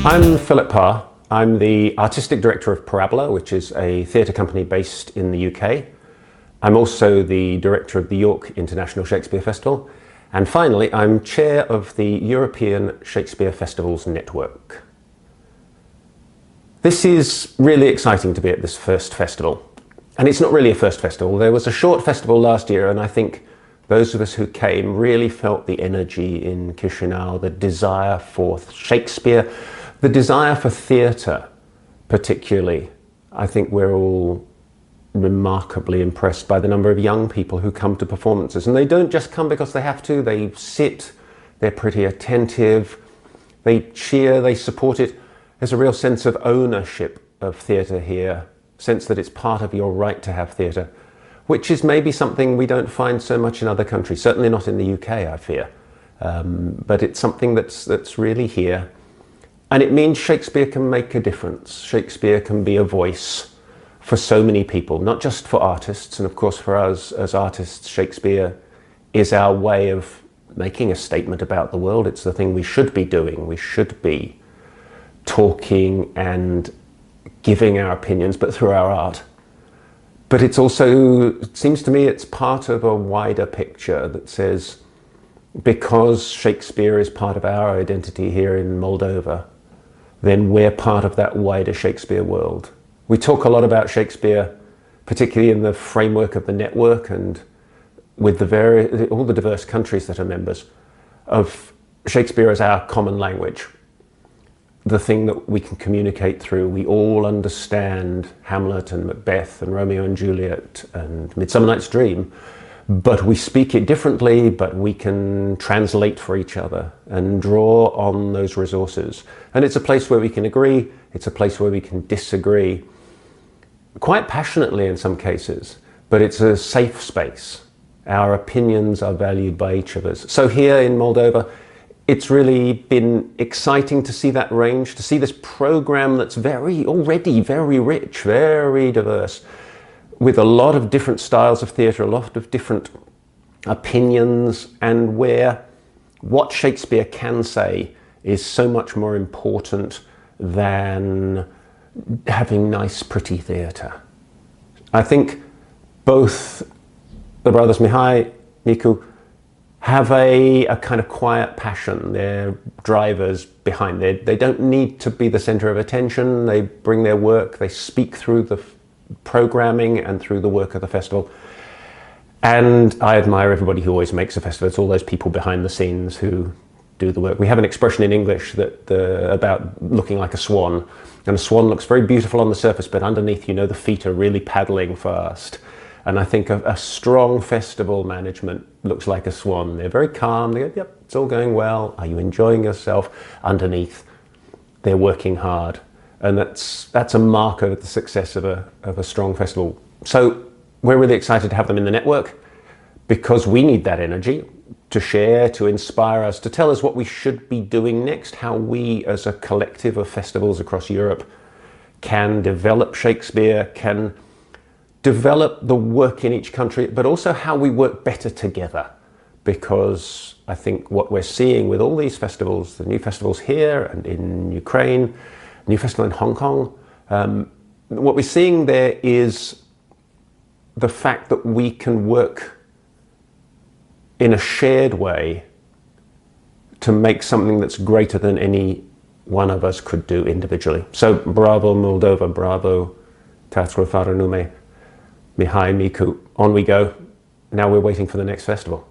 I'm Philip Parr. I'm the artistic director of Parabola, which is a theatre company based in the UK. I'm also the director of the York International Shakespeare Festival. And finally, I'm chair of the European Shakespeare Festivals Network. This is really exciting to be at this first festival. And it's not really a first festival. There was a short festival last year, and I think those of us who came really felt the energy in Chișinău, the desire for Shakespeare, the desire for theatre particularly. I think we're all remarkably impressed by the number of young people who come to performances. And they don't just come because they have to, they sit, they're pretty attentive, they cheer, they support it. There's a real sense of ownership of theatre here, sense that it's part of your right to have theatre, which is maybe something we don't find so much in other countries, certainly not in the UK, I fear. But it's something that's really here. And it means Shakespeare can make a difference. Shakespeare can be a voice for so many people, not just for artists. And of course, for us as artists, Shakespeare is our way of making a statement about the world. It's the thing we should be doing. We should be talking and giving our opinions, but through our art. But it's also, it seems to me, it's part of a wider picture that says, because Shakespeare is part of our identity here in Moldova, then we're part of that wider Shakespeare world. We talk a lot about Shakespeare, particularly in the framework of the network and with all the diverse countries that are members, of Shakespeare as our common language, the thing that we can communicate through. We all understand Hamlet and Macbeth and Romeo and Juliet and Midsummer Night's Dream, but we speak it differently, but we can translate for each other and draw on those resources. And it's a place where we can agree, it's a place where we can disagree, quite passionately in some cases, but it's a safe space. Our opinions are valued by each of us. So here in Moldova, it's really been exciting to see that range, to see this program that's already very rich, very diverse, with a lot of different styles of theatre, a lot of different opinions, and where what Shakespeare can say is so much more important than having nice, pretty theatre. I think both the brothers Mihai, Miku, have a kind of quiet passion. They're drivers behind. They don't need to be the centre of attention. They bring their work, they speak through the programming and through the work of the festival. And I admire everybody who always makes a festival. It's all those people behind the scenes who do the work. We have an expression in English that about looking like a swan. And a swan looks very beautiful on the surface, but underneath, you know, the feet are really paddling fast. And I think a strong festival management looks like a swan. They're very calm. They go, yep, it's all going well. Are you enjoying yourself? Underneath, they're working hard. And that's a marker of the success of a strong festival. So we're really excited to have them in the network because we need that energy to share, to inspire us, to tell us what we should be doing next, how we as a collective of festivals across Europe can develop Shakespeare, can develop the work in each country, but also how we work better together. Because I think what we're seeing with all these festivals, the new festivals here and in Ukraine, new festival in Hong Kong, what we're seeing there is the fact that we can work in a shared way to make something that's greater than any one of us could do individually. So bravo Moldova, bravo Teatru Fără Nume, Mihai, Miku, on we go. Now we're waiting for the next festival.